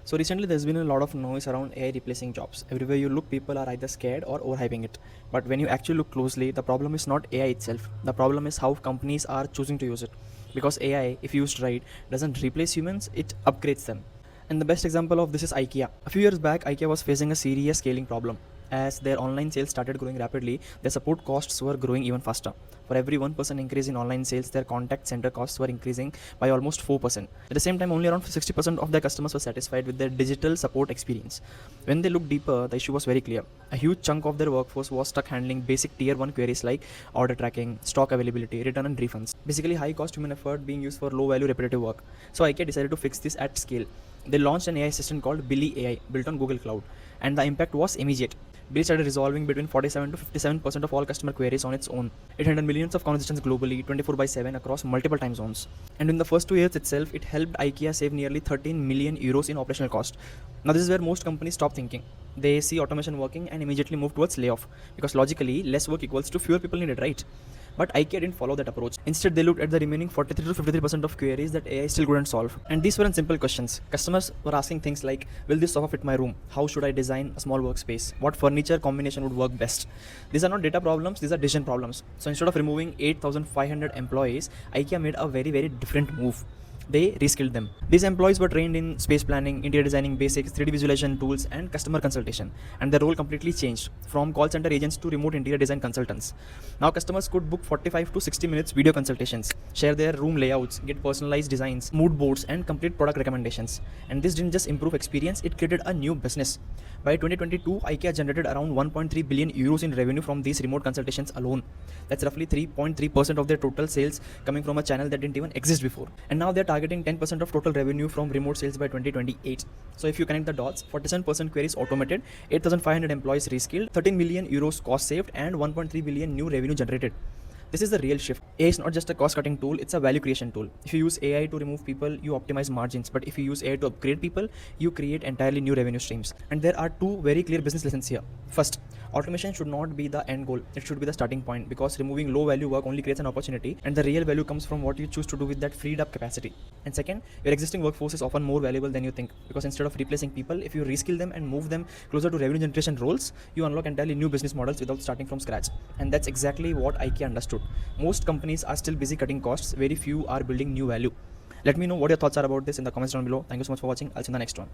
So recently there's been a lot of noise around AI replacing jobs. Everywhere you look, people are either scared or overhyping it. But when you actually look closely, the problem is not AI itself. The problem is how companies are choosing to use it. Because AI, if used right, doesn't replace humans, it upgrades them. And the best example of this is IKEA. A few years back, IKEA was facing a serious scaling problem. As their online sales started growing rapidly, their support costs were growing even faster. For every 1% increase in online sales, their contact center costs were increasing by almost 4%. At the same time, only around 60% of their customers were satisfied with their digital support experience. When they looked deeper, the issue was very clear. A huge chunk of their workforce was stuck handling basic tier 1 queries like order tracking, stock availability, return and refunds. Basically, high cost human effort being used for low value repetitive work. So IKEA decided to fix this at scale. They launched an AI assistant called Billie AI built on Google Cloud, and the impact was immediate. Billie started resolving between 47 to 57% of all customer queries on its own. It handled millions of conversations globally, 24/7 across multiple time zones. And in the first 2 years itself, it helped IKEA save nearly 13 million euros in operational cost. Now this is where most companies stop thinking. They see automation working and immediately move towards layoff, because logically less work equals to fewer people needed, right? But IKEA didn't follow that approach. Instead, they looked at the remaining 43 to 53% of queries that AI still couldn't solve. And these weren't simple questions. Customers were asking things like, will this sofa fit my room? How should I design a small workspace? What furniture combination would work best? These are not data problems, these are decision problems. So instead of removing 8,500 employees, IKEA made a very different move. They reskilled them. These employees were trained in space planning, interior designing basics, 3D visualization tools, and customer consultation. And their role completely changed from call center agents to remote interior design consultants. Now customers could book 45 to 60 minutes video consultations, share their room layouts, get personalized designs, mood boards, and complete product recommendations. And this didn't just improve experience, it created a new business. By 2022, IKEA generated around 1.3 billion euros in revenue from these remote consultations alone. That's roughly 3.3% of their total sales coming from a channel that didn't even exist before. And now they're targeting 10% of total revenue from remote sales by 2028. So if you connect the dots, 47% queries automated, 8,500 employees reskilled, 13 million euros cost saved, and 1.3 billion new revenue generated. This is the real shift. AI is not just a cost cutting tool, it's a value creation tool. If you use AI to remove people, you optimize margins. But if you use AI to upgrade people, you create entirely new revenue streams. And there are two very clear business lessons here. First, automation should not be the end goal, it should be the starting point, because removing low value work only creates an opportunity, and the real value comes from what you choose to do with that freed up capacity. And second, your existing workforce is often more valuable than you think, because instead of replacing people, if you reskill them and move them closer to revenue generation roles, you unlock entirely new business models without starting from scratch. And that's exactly what IKEA understood. Most companies are still busy cutting costs, very few are building new value. Let me know what your thoughts are about this in the comments down below. Thank you so much for watching. I'll see you in the next one.